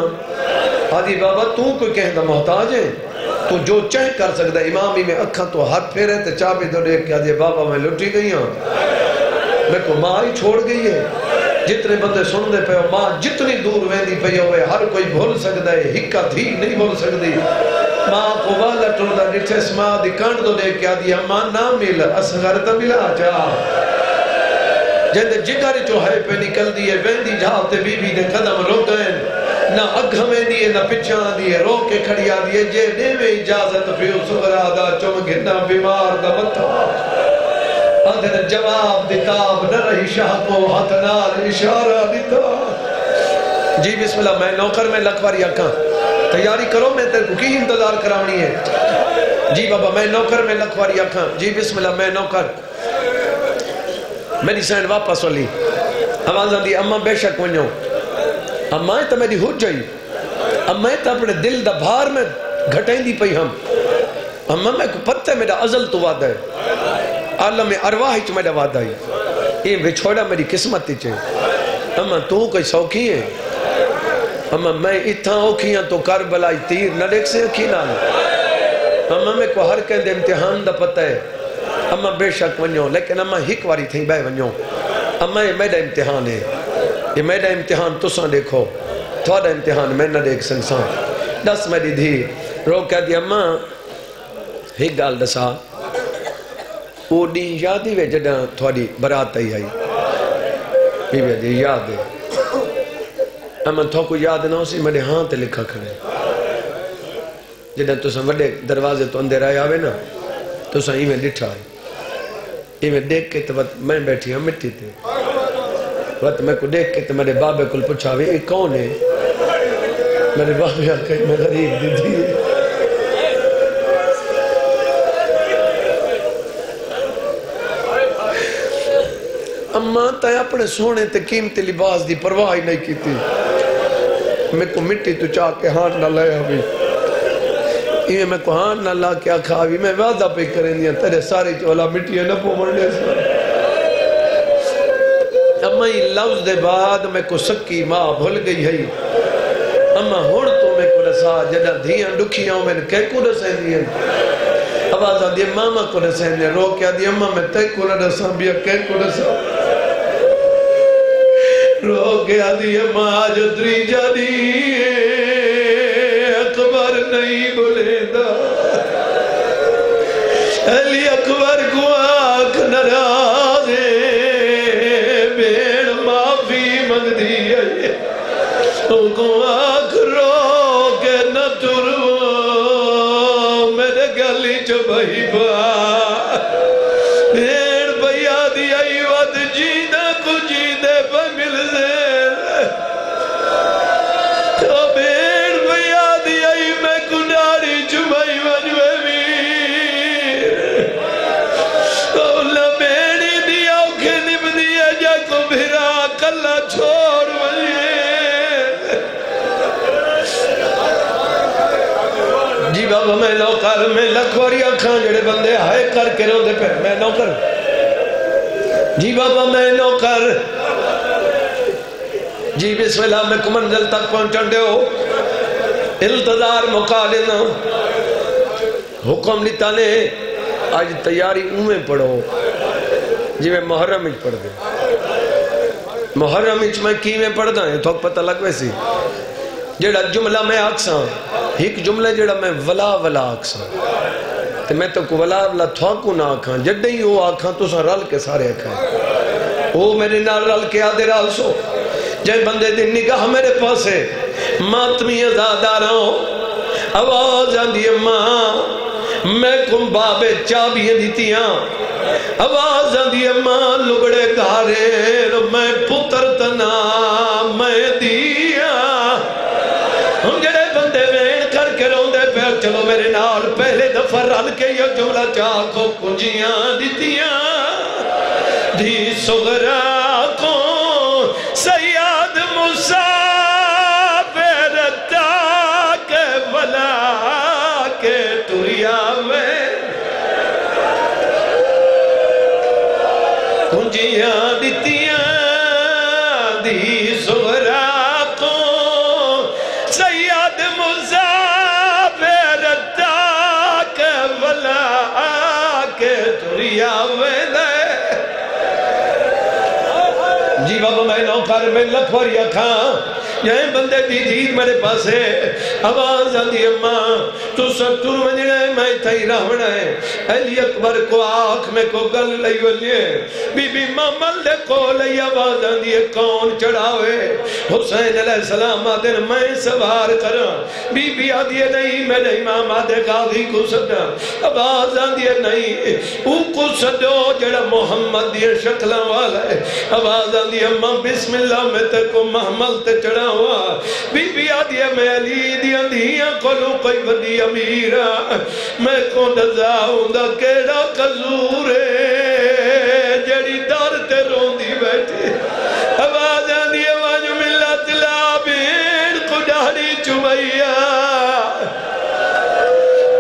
آدھی بابا تو کوئی کہیں دا محتاج ہے تو جو چاہ کر سکتا امامی میں اکھاں تو ہاتھ پھیرے تے چابی دو دیکھ کیا دیا بابا میں لٹی گئی ہوں میں کو ماں ہی چھوڑ گئی ہے جتنے بندے سن دے پہ ماں جتنی دور ویندی پہ ہوئے ہر کوئی بھول سکتا ہے ہکا تھی نہیں بھول سکتی ماں کو والا ٹردہ ڈٹھس ماں دی کانڈ دو دیکھ کیا دیا ماں نہ مل اصغر تا ملا چاہ جہاں جگاری جو ہے پہ نکل دیئے ویندی جھاتے بی بی دے قدم رو گئے نہ اگھ میں دیئے نہ پچھاں دیئے رو کے کھڑیا دیئے جے نے میں اجازت پیو سغرا دا چمگنا بیمار دا بتا آدھر جواب دتاب نہ رہی شاہ کو ہاتھ نال اشارہ دیتا جی بسم اللہ میں نوکر میں لکھواری اکھاں تیاری کرو میں تیرے کو کی انتظار کرانی ہے جی بابا میں نوکر میں لکھواری اکھاں جی بسم اللہ میں نوکر میری سین واپس والی آوازاں دی اماں بے شک ونیو اماں تا میری ہو جائی اماں تا اپنے دل دا بھار میں گھٹیں دی پئی ہم اماں میں کو پتہ میرا ازل تو وعدہ ہے عالم ارواح ہی میرا وعدہ ہے یہ بچھوڑا میری قسمت تی چھے اماں تو کوئی سوکھی ہے اماں میں اتھاں اوکھی ہیں تو کربلائی تیر نہ دیکھ سے اکھی نہ اماں میں کو ہر کہندے امتحان دا پتہ ہے اماں بے شک ونیو لیکن اماں ہک واری تھیں بے ونیو اماں یہ میرا امتحان ہے یہ میرا امتحان تساں دیکھو تھوڑا امتحان میں نہ دیکھ سنسان دس میری دھی رو کہہ دی اماں ہک گال دسا وہ دی یادی وے جڑا تھوڑی برات آئی بی بی دی یاد ہے اماں تھو کو یاد نہ ہو سی میرے ہاں تے لکھا کھڑے جڑا تساں وڈے دروازے تو اندر آئے آوے نا تساں ہی میں ڈٹھا آئی یہ میں دیکھ کے تو میں بیٹھی ہوں مٹی تھے وقت میں کو دیکھ کے تو میرے بابے کل پچھاوے یہ کون ہے میرے بابے آکے میں غریب دی دی اماں تے اپنے سونے تے قیمتی لباس دی پرواہ ہی نہیں کی تھی میں کو مٹی تو چاہ کے ہاں نہ لے ہوئی یہ میں کو ہاں نہ لا کیا کھاوی میں وعدہ پہ کریں دیا تیرے ساری چولا مٹی ہے نہ پو مرنے سے اما ہی لفظ دے بعد میں کو سکی ماں بھول گئی ہے اما ہون تو میں کو رسا جنہ دھیاں ڈکھیاں میں نے کہہ کو رسیں دیا آوازہ دیا ماما کو رسیں دیا رو کیا دیا اما میں تے کو رسا بیا کہہ کو رسا رو کیا دیا ماں جو دری جانی اکبر نہیں بولے دا علی اکبر کو آنکھ نرازے بیڑ معافی مانگ دیئے ان کو آنکھ رو کے نہ ترو میرے گلی چبہی با بیڑ بھیا دیا ود جیدہ کو جیدے پہ مل زیر تو بیڑ بھیا دیا میں کناری چبہی وجوے میر اولا بیڑی دیا اوکھے نب دیا جا کو بھرا کلا چھوڑ جی بابا میں نوکر میں لکھواری آنکھاں جڑے بندے ہائے کر کے رو دے پہ میں نوکر جی بابا میں نوکر جی بسم اللہ میں کو منزل تک پہنچن دے ہو التظار مکا لینا حکم لیتا نے آج تیاری اومیں پڑھو جی میں محرم اچ پڑھ دے محرم اچ میں کی میں پڑھ دا ہے تو پتہ لگ ویسی جیڑا جملہ میں آکساں ایک جملہ جیڑا میں ولا ولا آکساں تو میں تو کو ولا ولا تھواکو نہ آکھاں جڑے ہی وہ آکھاں تو سا رل کے سارے آکھاں وہ میرے نال رل کے آدھے رال سو جائے بندے دن نگاہ میرے پاس ہے ماتمی ازادہ رہوں آواز آندھی ماں میں کم بابے چابیاں دیتیاں آواز آندھی ماں لگڑے گھارے میں پتر تنا میں دیا ہم جڑے بندے وین کر کے رون دے پہ چلو میرے نال پہلے دفعہ رل کے یہ جملہ چاکو کنجیاں دیتیاں دی صغرا کو سیاد مسافر تاک ولا کے تریا میں کنجیاں دیتیاں دی صغرا کو سیاد مسافر تاک ولا کے تریا میں جی بابا میں نوکر میں لکھوری کھاں یہاں بندے دی دید میرے پاس ہے آواز آندھی اماں تو سب تر منجنے میں تھائی رہونا ہے علی اکبر کو آنکھ میں کو گل لئی ولیے بی بی مامل دے کو لئی آواز آندھی کون چڑھاوے حسین علیہ السلام آدھر میں سوار کرا بی بی آدھی نہیں میرے امام آدھے غازی کو سدھا آواز آندھی نہیں او کو سدھو جڑا محمد دی شکلہ والا ہے آواز آندھی اماں بسم اللہ میں تے کو محمل تے چڑھا ہوا بی بی آدھی میں علی دی اندھیاں کھولو کوئی ودی امیرہ میں کو نزاؤں دا کیڑا قصور ہے جڑی دار تے روندی بیٹھے آواز آندھی آواز ملت لابین کو ڈاڑی چمائیا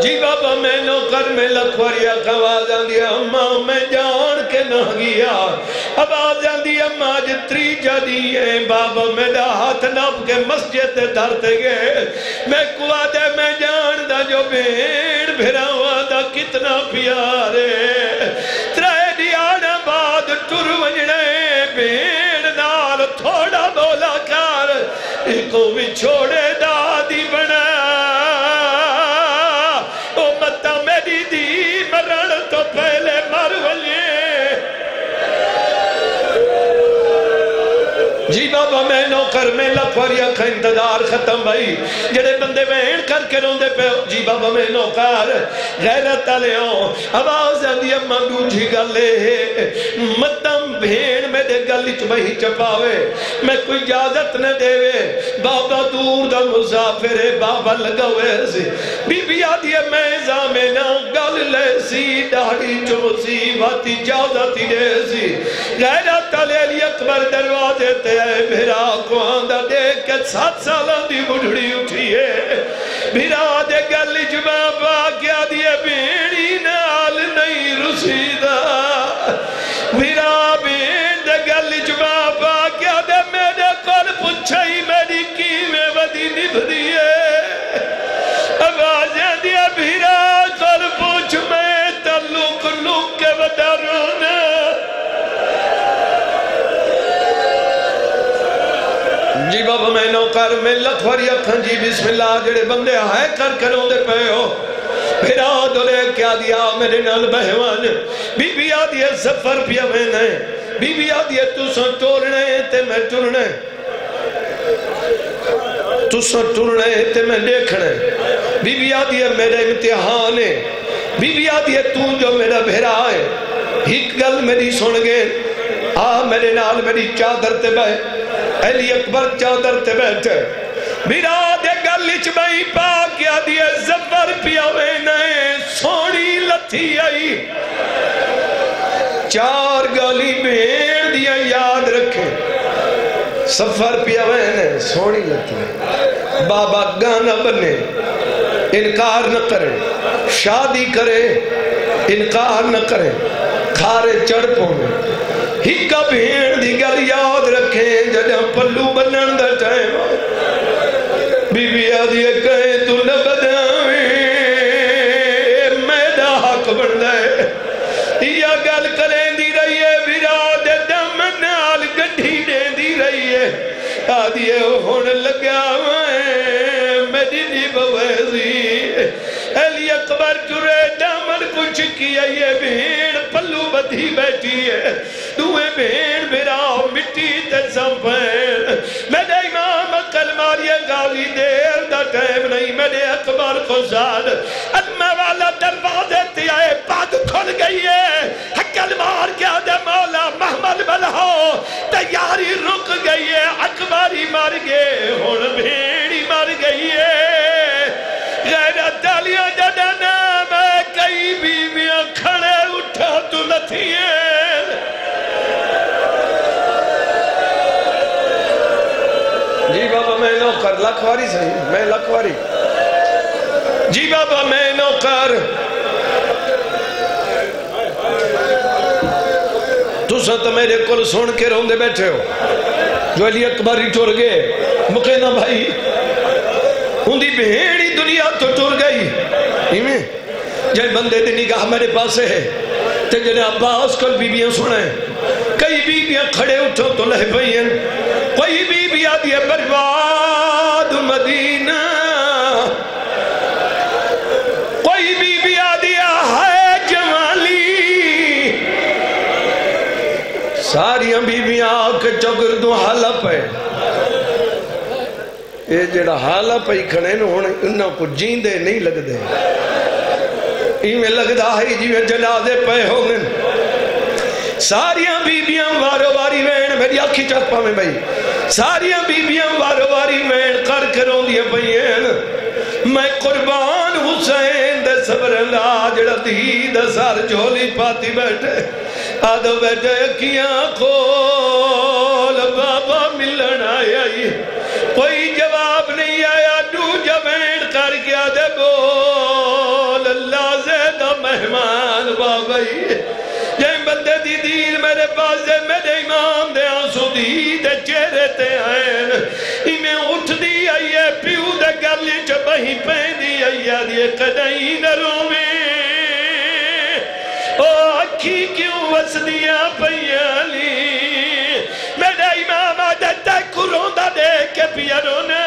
جی بابا میں نوکر میں لکھوریا آواز آندھی اماں میں جان کے نہ گیا آواز آندھی اماں جتری جدی ہے بابا میرا ہاتھ نب کے مسجد دھرتے گئے میں کوا دے میں جان دا جو بھیڑ بھیرا ہوا دا کتنا پیارے ترائے دیانا بعد ٹر ونجنے بھیڑ نال تھوڑا بولا کار ایکو بھی چھوڑے دادی بنا او متا میری دی مرن تو پہلے مر ولیے جی بابا میں نوکر میں لکھوریا کا انتظار ختم بھائی جڑے بندے وین کر کے روندے پہ جی بابا میں نوکر غیرت علیوں آواز آندھی اماں دوجھی گلے متم بھین میں دے گلی چمہی چپاوے میں کوئی اجازت نہ دے بابا دور دا مسافر ہے بابا لگا ہوئے سی بی بی آدھی میں زامنہ گل لے سی ڈاڑی چمسی باتی اجازت دے سی غیرت علی اکبر دروازے تے بھیرا کو آندہ دیکھ کے 7 سالہ دی بڑھڑی اٹھی ہے بھیرا دے گلی جبابا کیا دیئے بیڑی نال نہیں رسیدہ بھیرا بیڑ دے گلی جبابا کیا دے میرے کل پچھائی میری کی میں ودی نبھ دیئے آوازیں دیا بھیرا کل پوچھ میں تعلق لوگ کے ودا رونا جی بابا میں نوکر میں لکھوری اکھن جی بسم اللہ جڑے بندے آئے کر کروں دے پہ ہو پھر آدھولے کیا دیا میرے نال بہوان بی بی آدھی ہے سفر پیا میں بی بی آدھی ہے تو سن ٹورنے تے میں ٹورنے تو سن ٹورنے تے میں دیکھنے بی بی آدھی ہے میرے امتحان ہے بی بی آدھی ہے تو جو میرا بھیرا ہے ایک گل میری سن گے میرے نال میری چادر تے بہ علی اکبر چادر تے بیٹھے میرا دے گلچ میں پا کیا دیئے زبر پیا وینے سونی لتھی آئی 4 گالی بھیڑ دیا یاد رکھے سفر پیا وینے سونی لتھی آئی بابا گانا بنے انکار نہ کرے شادی کرے انکار نہ کرے کھارے چڑھ پونے ہکا بھین دی گل یاد رکھیں جدہ پلو بنن دا ٹائم بی بی آدھی کہیں تو نہ بداویں میدہ حق بن دے یا گل کریں دی رہی ہے براد دم نال گڑھی دیں دی رہی ہے آدھی ہون لگا میری دی بویزی علی اکبر چرے دامن کچھ کیا یہ بھین پلو بدھی بیٹھی ہے دوے بھین میرا مٹی تے سنپین میرے امام عقل ماری غازی دیر دا ٹائم نہیں میرے اکبر کو زاد علمہ والا دروازے تے آئے بات کھل گئی ہے عقل مار کیا دے مولا محمد بلہو تیاری رک گئی ہے اکبری مر گئے ہون بھیڑی مر گئی ہے غیرت علیہ جدہ نام ہے کئی بیویاں کھڑے اٹھا تو لتھی ہیں جی بابا میں نوکر لکھواری صحیح میں لکھواری جی بابا میں نوکر تو ساتھ میرے کل سن کے روندے بیٹھے ہو جو علی اکبر ہی ٹور گئے مقینہ بھائی اندھی بہیڑی دنیا تو ٹور گئی جائے بندے دی نگاہ میرے پاس ہے تے جنہیں عباس کل بیبیاں سنیں کئی بیبیاں کھڑے اٹھو تو لہ پئیں کوئی بیبی آدھی ہے برباد مدینہ کوئی بیبی آدھی ہے جمالی ساریاں بیبیاں آکے چگردوں حلپ ہے یہ جڑا حلپ ہی کھڑے انہوں کو جیندے نہیں لگ دے میں لگدا ہے جی میں جنازے پہ ہوں گے ساریاں بیبیاں وارو واری وین میری آنکھی چاپا میں بھائی ساریاں بیبیاں وارو واری وین کر کروں دیا بھئین میں قربان حسین دے صبرنگا جڑا دی دسار جھولی پاتی بیٹھے آدھو بیٹھے کیاں کھول بابا ملن آیا کوئی جواب نہیں آیا دو جوین کر گیا دے بول اللہ زیدہ مہمان بابائی جائیں بندے دی دین میرے پاس دے میرے امام دے آنسو دی دے چہرے تے آئین میں اٹھ دی آئیے پیو دے گرلی چبہی پہن دی آئیے دیئے قدائی نروں میں او اکھی کیوں وس دیا پیالی میرے امام آدھتا کو روندہ دے کے پیا رونا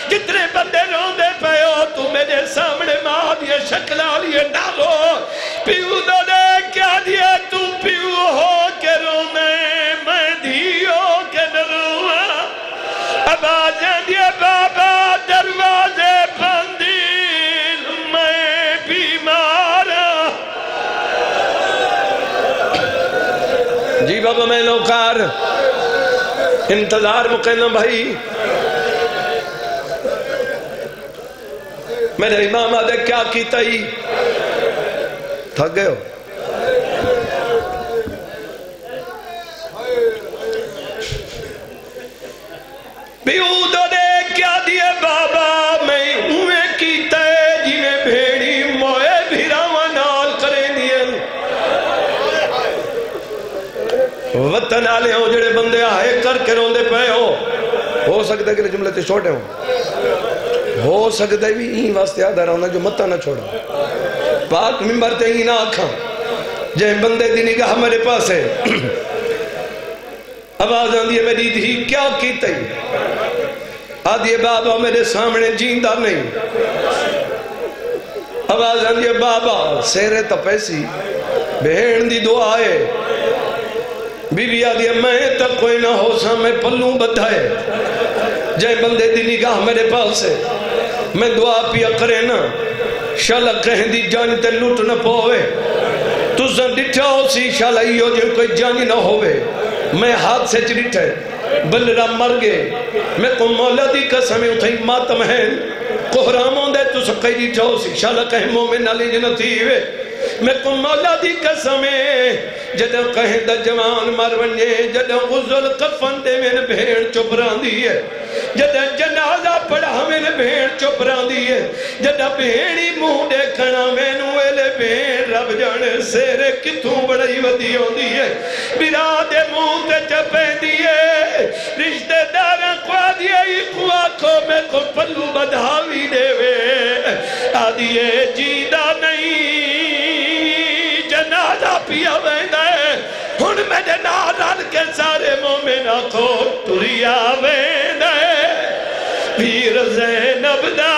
کتنے بندے روندے پہ ہو تو میرے سامنے ماں دیا شکلہ لیے ڈالو پیو دو دے کیا دیا تو پیو ہو کے رونے میں دھیو کے نروہ اب آجاں دیا بابا دروازے بندین میں بیمارا جی بابا میں نوکار انتظار مقینہ بھائی میرے امام آدھے کیا کیتا ہی تھک گئے ہو بیودو دے کیا دیئے بابا میں اویں کیتا ہے جی میں بھیڑی موئے بھیراوہ نال کریں دیئے وطن آلے ہوں جڑے بندے آئے کر کے روندے پہ ہو سکتا ہے کہ جملے تے چھوٹے ہو سکتا ہے بھی ہی واسطے آدھا رہا جو متہ نہ چھوڑا پاک ممبر تے ہی نہ آکھاں جہاں بندے دی نگاہ میرے پاس ہے آواز آندھی ہے میری دھی کیا کیتا ہی آدھی ہے بابا میرے سامنے جیندہ نہیں آواز آندھی ہے بابا سیرے تپیسی بہن دی دعا ہے بی بی آدھی ہے میں تک کوئی نہ ہو سا میں پلوں بدھائے جہاں بندے دی نگاہ میرے پاس ہے میں دعا پیا کرے نا شالا کہیں دی جانی تے لوٹ نہ پوے تو زن ڈٹھا ہو سی شالا ہیو جو کوئی جانی نہ ہوئے میں ہاتھ سے چڑھٹھے بلرہ مر گئے میں کو مولا دی قسمیں اتھائی ماتم ہے قہراموں دے تو سکئی ڈٹھا ہو سی شالا کہیں مومن علی جنتی ہوئے میں کو مولا دی قسمیں جدہ کہیں دا جوان مرونجے جدہ غزل قفن دے میں بھیڑ چپران دی ہے جدہ جنازہ پڑھا میں بھیڑ چپران دی ہے جڑا بھیڑی منہ دیکھنا مینوں ویلے بھیڑ رب جانے سیرے کتوں بڑی ودی ہوندی ہے برا دے منہ تے چپیندی ہے رشتہ داراں کو دیے کو آکھو میں کو پلو بدھاوی دے وے آدھیے جیدہ نہیں جنازہ پیا ویندا ہے ہن میرے نال رل کے سارے مومن آکھو تریا ویندا ہے پیر زینب دا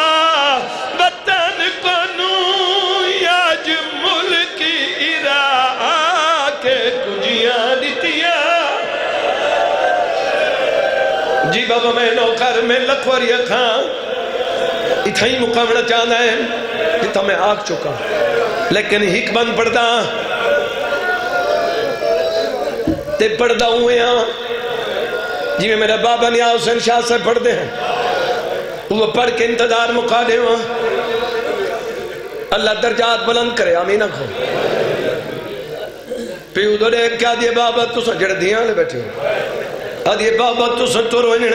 وطن کنوں یاج ملکی ارا کے کجیاں دتیا جی بابا میں نوکر میں لکھوری اکھاں اتھائی مقامنا چاہنا ہے جتا میں آگ چکا لیکن ہک بند پڑھتا تے پڑھتا ہوئے ہاں جی میں میرا بابا نیا حسین شاہ سے پڑھتے ہیں وہ پڑھ کے انتظار مقادے ہوا اللہ درجات بلند کرے آمین کھو پیو دو دے کیا دیئے بابا تو سن جڑ دیاں لے بیٹھے ہو آدھیے بابا تو سن تو روئنے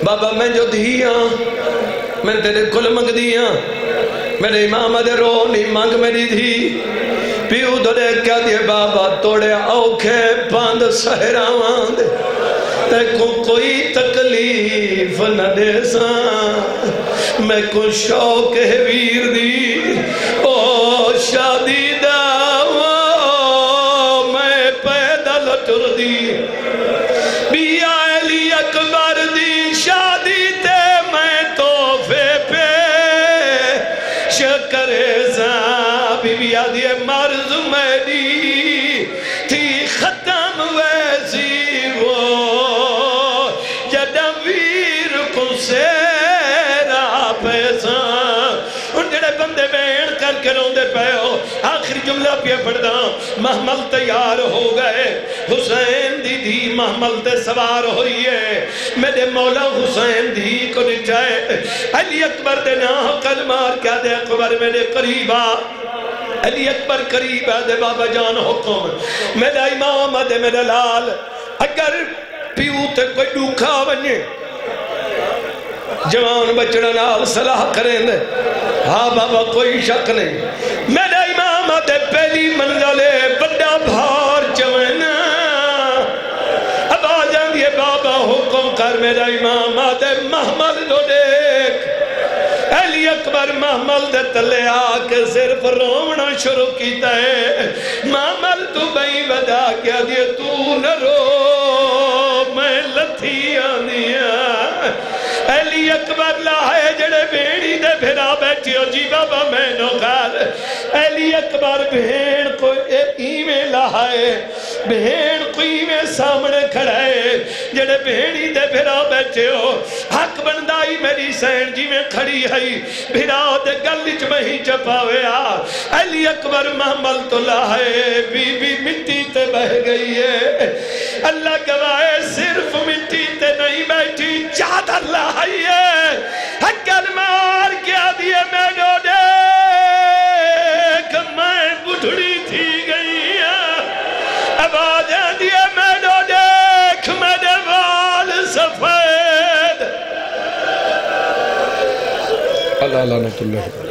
بابا میں جو دیاں میں تیرے کل منگ دیاں میرے امام دے رو نہیں منگ میری دی پیو دو دے کیا دیئے بابا توڑے اوکھے پاند سہراوان دے تے کو کوئی تکلیف نہ دے ساں میں کو شوق ہے ویر دی او شادی دا میں پیدل ٹر دی بیا علی اکبر دی شادی تے میں توفے پہ شکرے ساں بی بیا دیئے مرض میری تھی ختم ویسی وہ سیرا پیساں ان جڑے بندے بین کر کے روندے پہ ہو آخری جملہ پہ پڑھدا محمل تیار ہو گئے حسین دی دی محمل تے سوار ہوئی ہے میرے مولا حسین دی کو نچائے علی اکبر دے نا کلمار کیا دے اکبر میرے قریبا علی اکبر قریبا دے بابا جان حکم میرا امام دے میرا لال اگر پیو تے کوئی ڈوکھا بنے جوان بچڑا نال صلاح کریں دے ہاں بابا کوئی شک نہیں میرا امام دے پہلی منزلے بڑا بھار چوینا اب آ جان دیئے بابا حکم کر میرا امام دے محمل دو دیکھ علی اکبر محمل دے تلے آکے صرف رونا شروع کیتا ہے محمل تو بھئی ودا کیا دیئے تو نہ رو میں لتھی آنیا علی اکبر لائے جڑے بھیڑی دے بھرا بیٹھی ہو جی بابا میں نو خال علی اکبر بھیڑ کو ایمیں لائے بھیڑ کو ایمیں سامنے کھڑائے جڑے بھیڑی دے بھرا بیٹھے ہو حق بندائی میری سین جی میں کھڑی ہے بھرا دے گلچ میں ہی چپا ہویا علی اکبر محمل تو لائے بی بی مٹی تے بہ گئی ہے اللہ گوائے صرف مٹی تے نہیں بیٹھی چادر لائی ہے حکر مار کیا دیئے میں نو دیکھ میں بڑھڑی تھی گئی اب آجا دیئے میں نو دیکھ میرے وال سفید اللہ لعنت اللہ